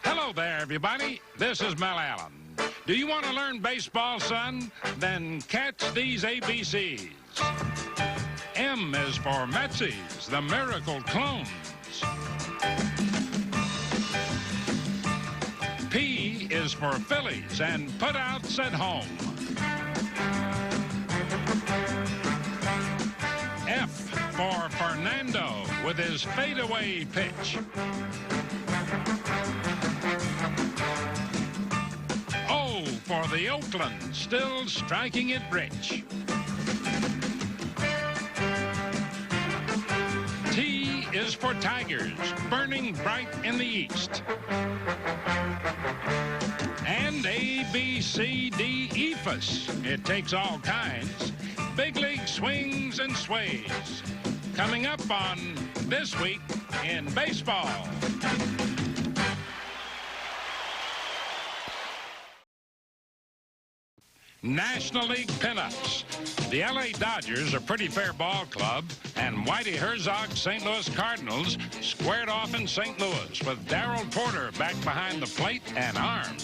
Hello there, everybody. This is Mel Allen. Do you want to learn baseball, son? Then catch these ABCs. M is for Metsies, the Miracle Clones. P is for Phillies and putouts at home. F for Fernando with his fadeaway pitch. O for the Oakland, still striking it rich. T is for Tigers, burning bright in the east. And A, B, C, D, EFUS. It takes all kinds. Big league swings and sways. Coming up on This Week in Baseball. National League pinups. The L.A. Dodgers, a pretty fair ball club, and Whitey Herzog's St. Louis Cardinals squared off in St. Louis with Darrell Porter back behind the plate and armed.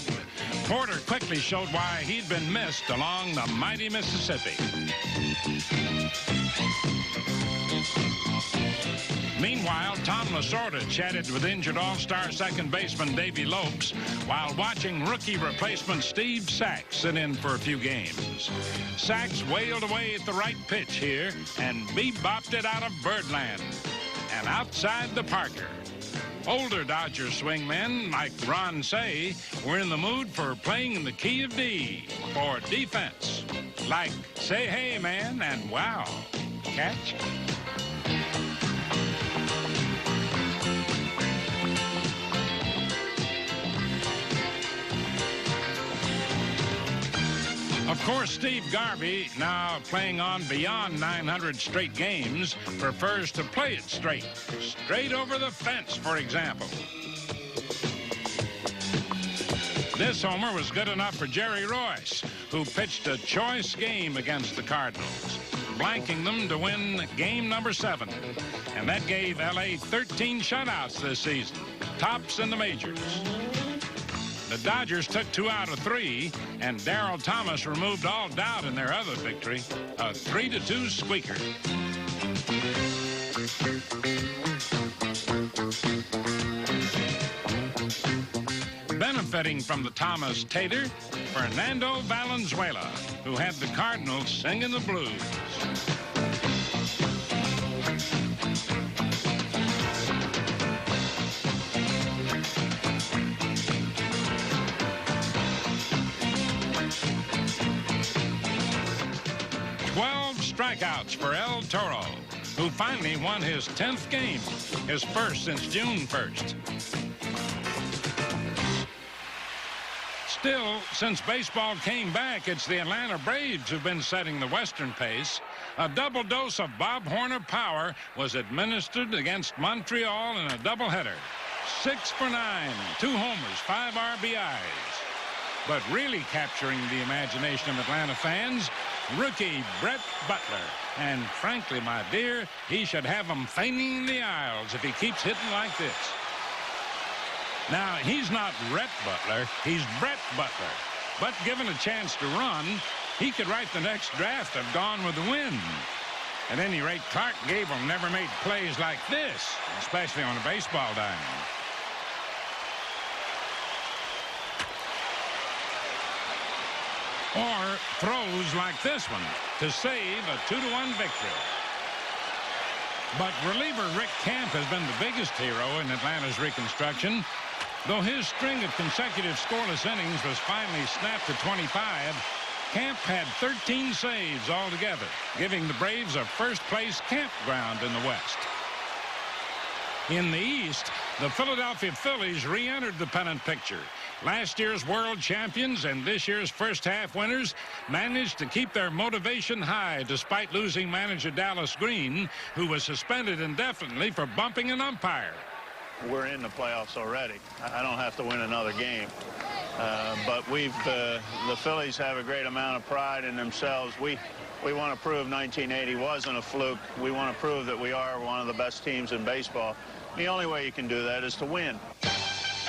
Porter quickly showed why he'd been missed along the mighty Mississippi. Meanwhile, Tom Lasorda chatted with injured all-star second baseman Davey Lopes while watching rookie replacement Steve Sax sit in for a few games. Sax wailed away at the right pitch here and bebopped it out of birdland and outside the Parker. Older Dodgers swingmen like Ron Say were in the mood for playing in the key of D for defense. Like, say hey, man, and wow. Catch? Of course, Steve Garvey, now playing on beyond 900 straight games, prefers to play it straight. Straight over the fence, for example. This homer was good enough for Jerry Royce, who pitched a choice game against the Cardinals, blanking them to win game number 7. And that gave L.A. 13 shutouts this season, tops in the majors. The Dodgers took 2 out of 3, and Darrell Thomas removed all doubt in their other victory, a 3-2 squeaker. Benefiting from the Thomas tater, Fernando Valenzuela, who had the Cardinals singing the blues. Strikeouts for El Toro, who finally won his 10th game, his first since June 1st. Still, since baseball came back, it's the Atlanta Braves who've been setting the Western pace. A double dose of Bob Horner power was administered against Montreal in a doubleheader. 6 for 9, 2 homers, 5 RBIs. But really capturing the imagination of Atlanta fans, rookie Brett Butler. And frankly, my dear, he should have them feigning the aisles if he keeps hitting like this. Now, he's not Rhett Butler, he's Brett Butler. But given a chance to run, he could write the next draft of Gone with the Wind. At any rate, Clark Gable never made plays like this, especially on a baseball diamond. Or throws like this one to save a 2-1 victory. But reliever Rick Camp has been the biggest hero in Atlanta's reconstruction. Though his string of consecutive scoreless innings was finally snapped to 25, Camp had 13 saves altogether, giving the Braves a first-place campground in the West. In the East, the Philadelphia Phillies re-entered the pennant picture. Last year's world champions and this year's first-half winners managed to keep their motivation high despite losing manager Dallas Green, who was suspended indefinitely for bumping an umpire. We're in the playoffs already. I don't have to win another game. But the Phillies have a great amount of pride in themselves. We want to prove 1980 wasn't a fluke. We want to prove that we are one of the best teams in baseball. The only way you can do that is to win.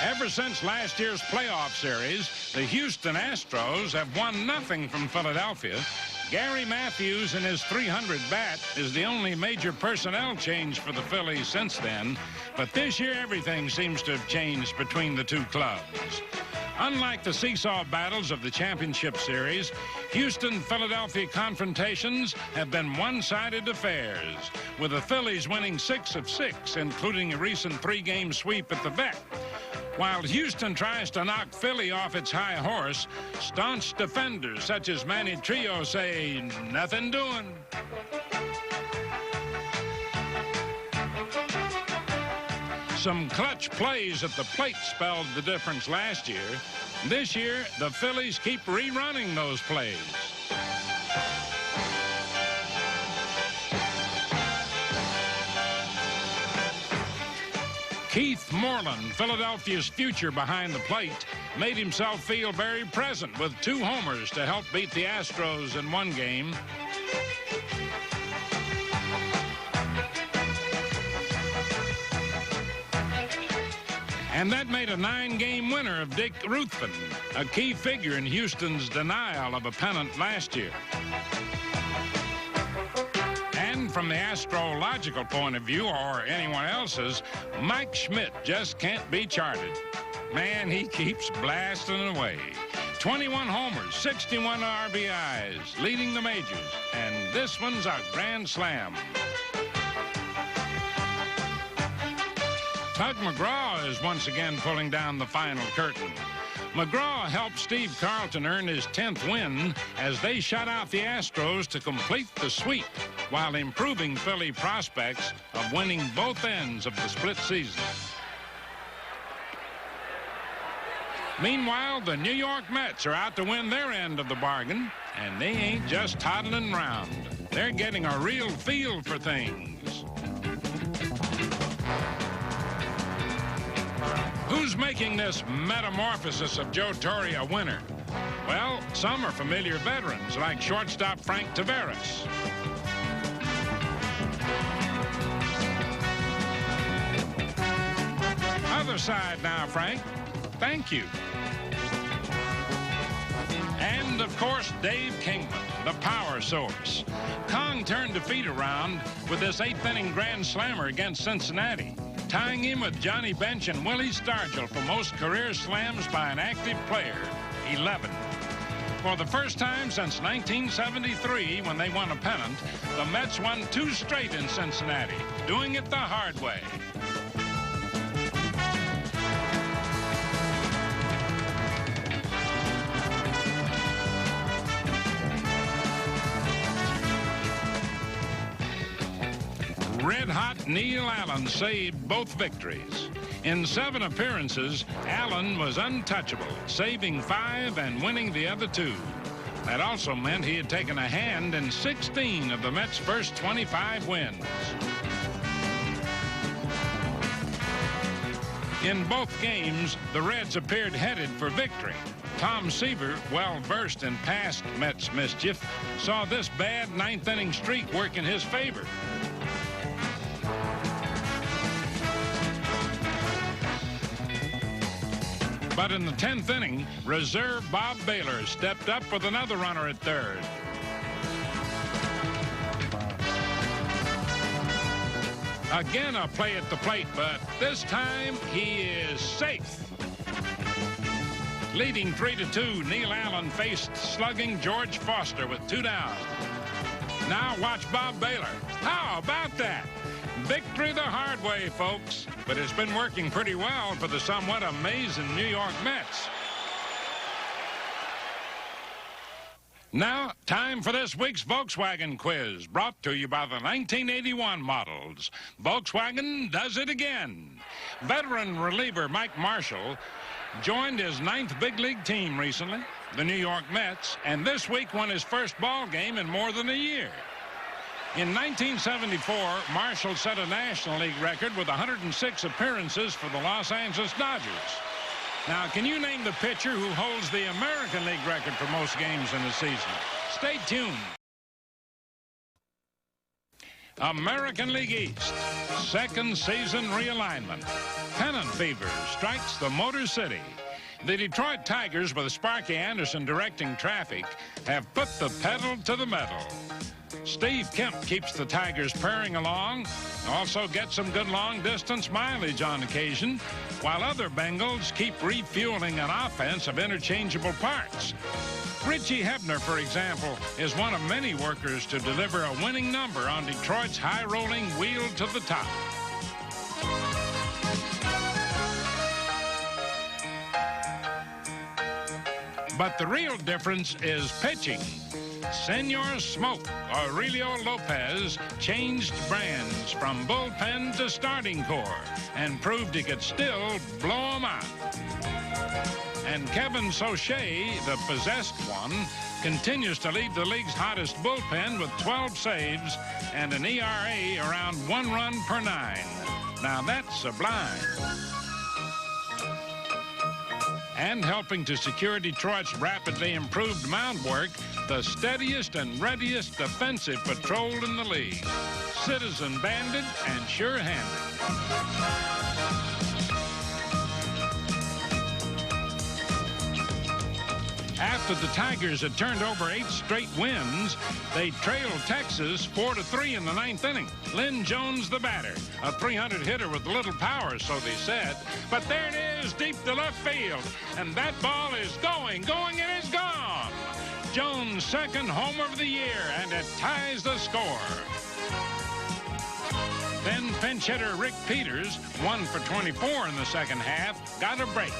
Ever since last year's playoff series, the Houston Astros have won nothing from Philadelphia. Gary Matthews and his .300 bat is the only major personnel change for the Phillies since then. But this year, everything seems to have changed between the two clubs. Unlike the seesaw battles of the championship series, Houston-Philadelphia confrontations have been one-sided affairs, with the Phillies winning 6 of 6, including a recent 3-game sweep at the Vet. While Houston tries to knock Philly off its high horse, staunch defenders such as Manny Trillo say, nothing doing. Some clutch plays at the plate spelled the difference last year. This year, the Phillies keep rerunning those plays. Keith Moreland, Philadelphia's future behind the plate, made himself feel very present with 2 homers to help beat the Astros in one game. And that made a 9-game winner of Dick Ruthven, a key figure in Houston's denial of a pennant last year. And from the astrological point of view, or anyone else's, Mike Schmidt just can't be charted. Man, he keeps blasting away. 21 homers, 61 RBIs, leading the majors. And this one's a grand slam. Tug McGraw is once again pulling down the final curtain. McGraw helped Steve Carlton earn his 10th win as they shut out the Astros to complete the sweep, while improving Philly prospects of winning both ends of the split season. Meanwhile, the New York Mets are out to win their end of the bargain, and they ain't just toddling around. They're getting a real feel for things. Who's making this metamorphosis of Joe Torre a winner? Well, some are familiar veterans, like shortstop Frank Taveras. Other side now, Frank. Thank you. And, of course, Dave Kingman, the power source. Kong turned defeat around with this 8th-inning grand slammer against Cincinnati, tying him with Johnny Bench and Willie Stargell for most career slams by an active player, 11. For the first time since 1973, when they won a pennant, the Mets won 2 straight in Cincinnati, doing it the hard way. Red-hot Neil Allen saved both victories. In 7 appearances, Allen was untouchable, saving 5 and winning the other 2. That also meant he had taken a hand in 16 of the Mets' first 25 wins. In both games, the Reds appeared headed for victory. Tom Seaver, well-versed in past Mets mischief, saw this bad 9th-inning streak work in his favor. But in the 10th inning, reserve Bob Baylor stepped up with another runner at third. Again, a play at the plate, but this time he is safe. Leading 3-2, Neil Allen faced slugging George Foster with 2 down. Now watch Bob Baylor. How about that? Victory the hard way, folks. But it's been working pretty well for the somewhat amazing New York Mets. Now, time for this week's Volkswagen quiz, brought to you by the 1981 models. Volkswagen does it again. Veteran reliever Mike Marshall joined his 9th big league team recently, the New York Mets, and this week won his first ball game in more than a year. In 1974, Marshall set a National League record with 106 appearances for the Los Angeles Dodgers. Now, can you name the pitcher who holds the American League record for most games in a season? Stay tuned. American League East, second season realignment. Pennant fever strikes the Motor City. The Detroit Tigers, with Sparky Anderson directing traffic, have put the pedal to the metal. Steve Kemp keeps the Tigers purring along, also gets some good long-distance mileage on occasion, while other Bengals keep refueling an offense of interchangeable parts. Richie Hebner, for example, is one of many workers to deliver a winning number on Detroit's high-rolling wheel to the top. But the real difference is pitching. Senor Smoke, Aurelio Lopez, changed brands from bullpen to starting core and proved he could still blow them out. And Kevin Soche, the possessed one, continues to lead the league's hottest bullpen with 12 saves and an ERA around 1 run per 9. Now that's sublime. And helping to secure Detroit's rapidly improved mound work, the steadiest and readiest defensive patrol in the league. Citizen banded and sure-handed. After the Tigers had turned over 8 straight wins, they trailed Texas 4-3 in the 9th inning. Lynn Jones, the batter, a 300 hitter with little power, so they said. But there it is, deep to left field, and that ball is going, and is gone. Jones' second homer of the year, and it ties the score. Then pinch hitter Rick Peters, 1 for 24 in the second half, got a break.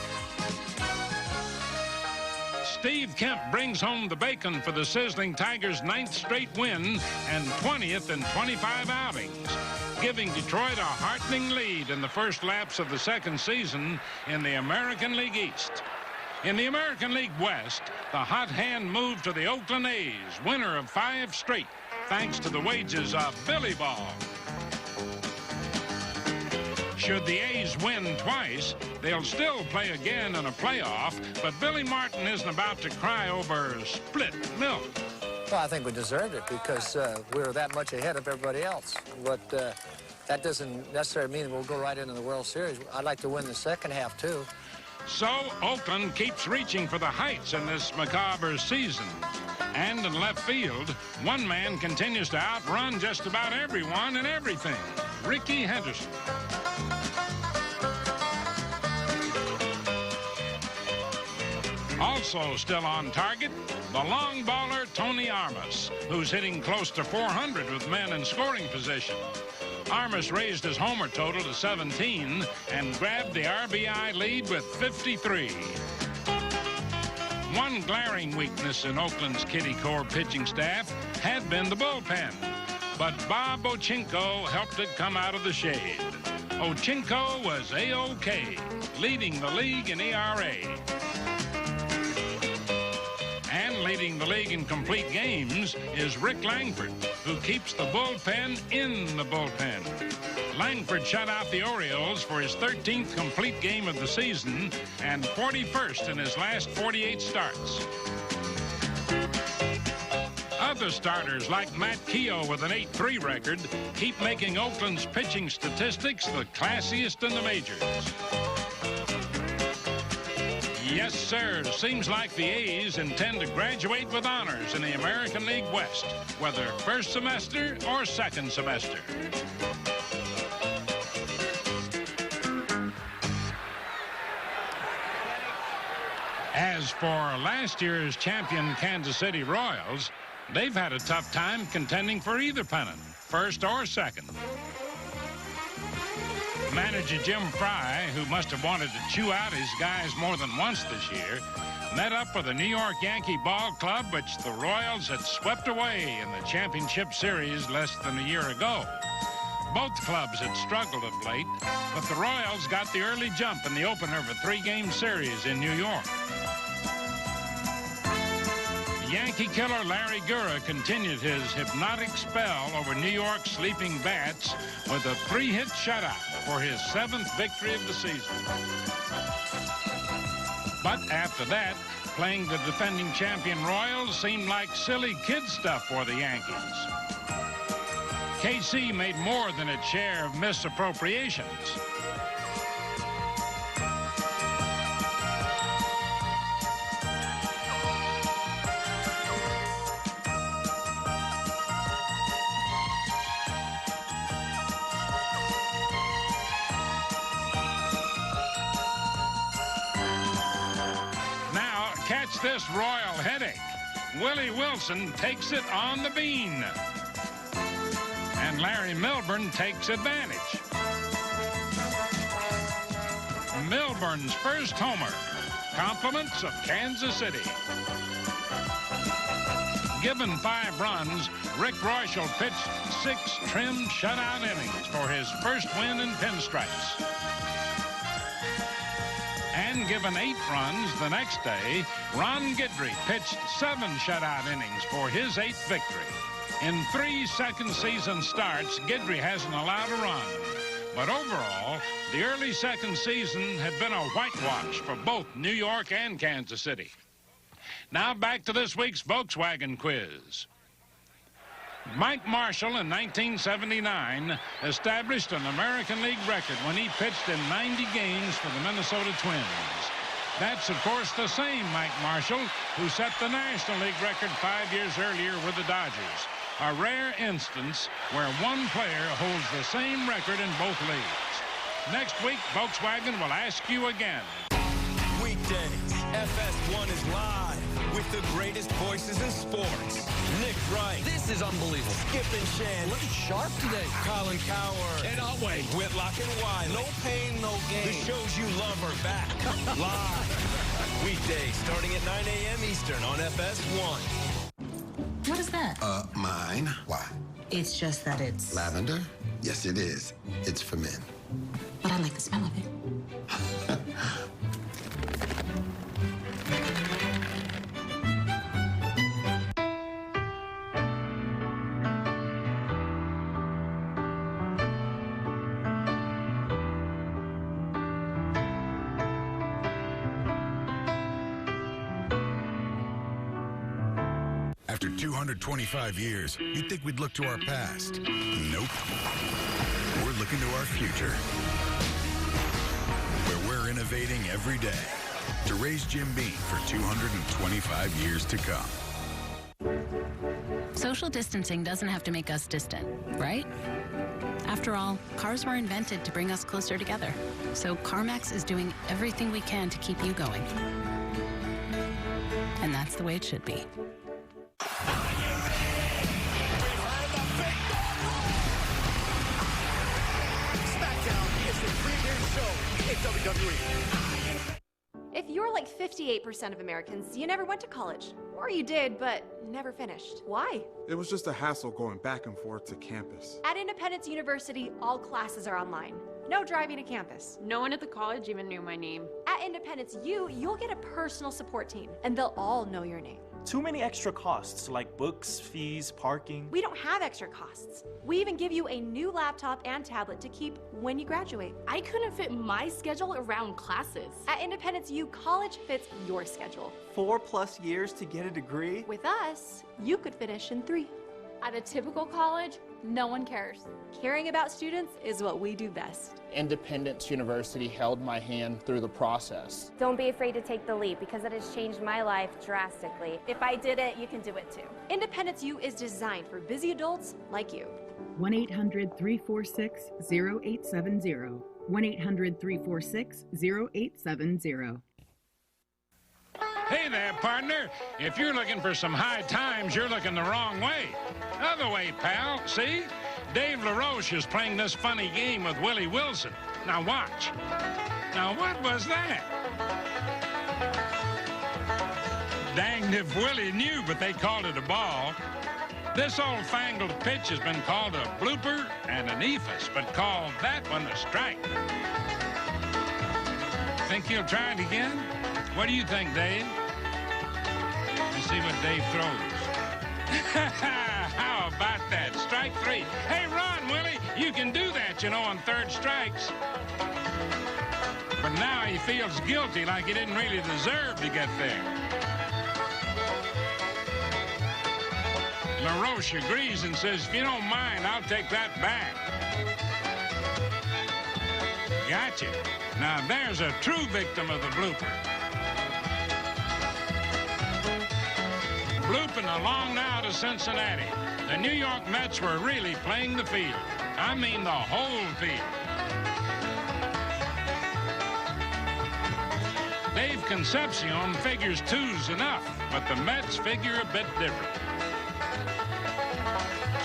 Steve Kemp brings home the bacon for the sizzling Tigers' 9th straight win and 20th in 25 outings, giving Detroit a heartening lead in the first laps of the second season in the American League East. In the American League West, the hot hand moved to the Oakland A's, winner of 5 straight, thanks to the wages of Billy Ball. Should the A's win twice, they'll still play again in a playoff, but Billy Martin isn't about to cry over split milk. Well, I think we deserved it because we were that much ahead of everybody else. But that doesn't necessarily mean we'll go right into the World Series. I'd like to win the second half, too. So Oakland keeps reaching for the heights in this macabre season. And in left field, one man continues to outrun just about everyone and everything, Rickey Henderson. Also still on target, the long baller Tony Armas, who's hitting close to 400 with men in scoring position. Armas raised his homer total to 17 and grabbed the RBI lead with 53. One glaring weakness in Oakland's Kitty Core pitching staff had been the bullpen, but Bob Ochinko helped it come out of the shade. Ochinko was A-OK, leading the league in ERA. And leading the league in complete games is Rick Langford, who keeps the bullpen in the bullpen. Langford shut out the Orioles for his 13th complete game of the season and 41st in his last 48 starts. Other starters like Matt Keogh with an 8-3 record keep making Oakland's pitching statistics the classiest in the majors. Yes, sir. Seems like the A's intend to graduate with honors in the American League West, whether first semester or second semester. As for last year's champion Kansas City Royals, they've had a tough time contending for either pennant, first or second. Manager Jim Fry, who must have wanted to chew out his guys more than once this year, met up with the New York Yankee Ball Club, which the Royals had swept away in the championship series less than a year ago. Both clubs had struggled of late, but the Royals got the early jump in the opener of a 3-game series in New York. Yankee killer Larry Gura continued his hypnotic spell over New York's sleeping bats with a 3-hit shutout for his 7th victory of the season. But after that, playing the defending champion Royals seemed like silly kid stuff for the Yankees. KC made more than its share of misappropriations. Catch this royal headache. Willie Wilson takes it on the bean. And Larry Milburn takes advantage. Milburn's first homer. Compliments of Kansas City. Given 5 runs, Rick Royschel pitched 6 trim shutout innings for his first win in pinstripes. And given 8 runs the next day, Ron Guidry pitched 7 shutout innings for his 8th victory. In 3 second season starts, Guidry hasn't allowed a run. But overall, the early second season had been a whitewash for both New York and Kansas City. Now back to this week's Volkswagen quiz. Mike Marshall in 1979 established an American League record when he pitched in 90 games for the Minnesota Twins. That's, of course, the same Mike Marshall who set the National League record 5 years earlier with the Dodgers. A rare instance where one player holds the same record in both leagues. Next week, Volkswagen will ask you again. Weekdays, FS1 is live with the greatest voices in sports. Nick Wright. This is unbelievable. Skip and Shan. Looking sharp today. Colin Coward. Cannot wait. Whitlock and Wiley. No pain, no gain. The shows you love are back. Live. Weekdays starting at 9 a.m. Eastern on FS1. What is that? Mine. Why? It's just that it's... Lavender? Yes, it is. It's for men. But I like the smell of it. After 225 years, you'd think we'd look to our past. Nope. We're looking to our future, where we're innovating every day to raise Jim Beam for 225 years to come. Social distancing doesn't have to make us distant, right? After all, cars were invented to bring us closer together. So CarMax is doing everything we can to keep you going. And that's the way it should be. If you're like 58% of Americans, you never went to college. Or you did, but never finished. Why? It was just a hassle going back and forth to campus. At Independence University, all classes are online. No driving to campus. No one at the college even knew my name. At Independence U, you'll get a personal support team, and they'll all know your name. Too many extra costs, like books, fees, parking. We don't have extra costs. We even give you a new laptop and tablet to keep when you graduate. I couldn't fit my schedule around classes. At Independence U, college fits your schedule. 4+ years to get a degree? With us, you could finish in 3. At a typical college, no one cares. Caring about students is what we do best. Independence University held my hand through the process. Don't be afraid to take the leap because it has changed my life drastically. If I did it, you can do it too. Independence U is designed for busy adults like you. 1-800-346-0870. 1-800-346-0870. Hey there, partner. If you're looking for some high times, you're looking the wrong way. Other way, pal. See? Dave LaRoche is playing this funny game with Willie Wilson. Now watch. Now what was that? Danged if Willie knew, but they called it a ball. This old-fangled pitch has been called a blooper and an ephus, but called that one a strike. Think he'll try it again? What do you think, Dave? Let's see what Dave throws. How about that? Strike 3. Hey, run, Willie. You can do that, you know, on 3rd strikes. But now he feels guilty, like he didn't really deserve to get there. LaRoche agrees and says, if you don't mind, I'll take that back. Gotcha. Now there's a true victim of the blooper. Blooping along now to Cincinnati. The New York Mets were really playing the field. I mean the whole field. Dave Concepcion figures two's enough, but the Mets figure a bit different.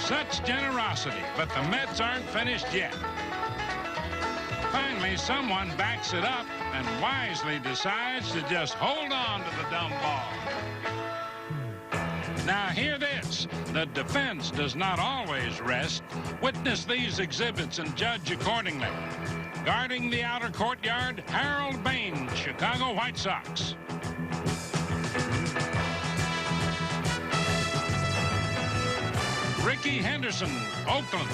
Such generosity, but the Mets aren't finished yet. Finally, someone backs it up and wisely decides to just hold on to the dumb ball. Now, hear this. The defense does not always rest. Witness these exhibits and judge accordingly. Guarding the outer courtyard, Harold Bain, Chicago White Sox. Ricky Henderson, Oakland.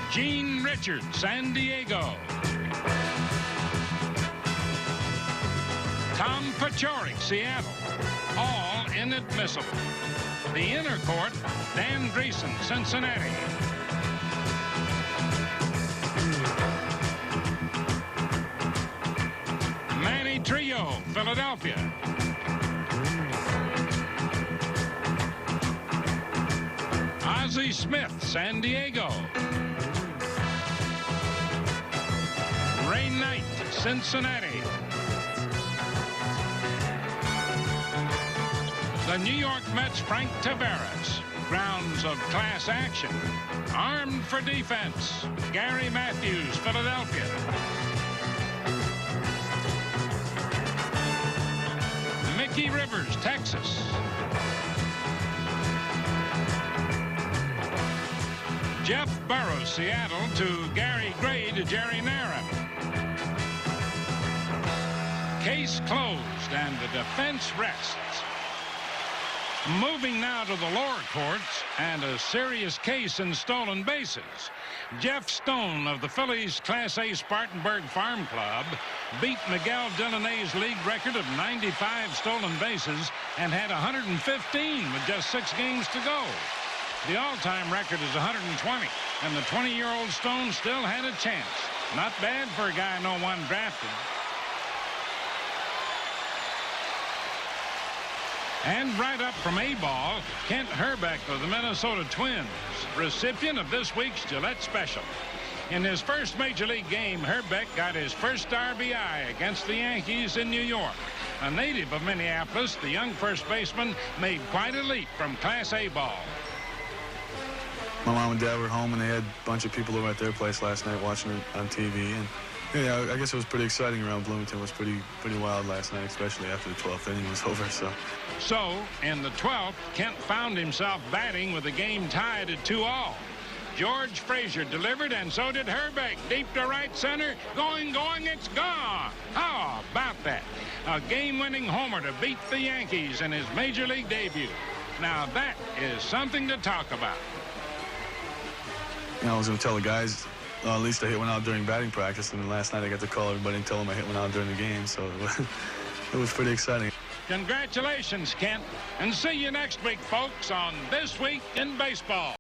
Gene Richards, San Diego. Tom Paciorek, Seattle. All inadmissible. The inner court, Dan Dreesen, Cincinnati. Manny Trillo, Philadelphia. Ozzie Smith, San Diego. Ray Knight, Cincinnati. The New York Mets' Frank Taveras. Grounds of class action. Armed for defense. Gary Matthews, Philadelphia. Mickey Rivers, Texas. Jeff Burrows, Seattle, to Gary Gray to Jerry Narron. Case closed and the defense rests. Moving now to the lower courts and a serious case in stolen bases. Jeff Stone of the Phillies Class A Spartanburg Farm Club beat Miguel Delaney's league record of 95 stolen bases and had 115 with just 6 games to go. The all-time record is 120, and the 20-year-old Stone still had a chance. Not bad for a guy no one drafted. And right up from A-ball, Kent Herbeck of the Minnesota Twins, recipient of this week's Gillette Special. In his first Major League game, Herbeck got his first RBI against the Yankees in New York. A native of Minneapolis, the young first baseman made quite a leap from Class A ball. My mom and dad were home, and they had a bunch of people over at their place last night watching it on TV. And yeah, I guess it was pretty exciting around Bloomington. It was pretty wild last night, especially after the 12th inning was over. So in the 12th, Kent found himself batting with the game tied at 2-all. George Frazier delivered, and so did Herbeck. Deep to right center. Going, it's gone. How about that? A game-winning homer to beat the Yankees in his Major League debut. Now that is something to talk about. I was going to tell the guys, at least I hit one out during batting practice, and then last night I got to call everybody and tell them I hit one out during the game, so it was pretty exciting. Congratulations, Kent, and see you next week, folks, on This Week in Baseball.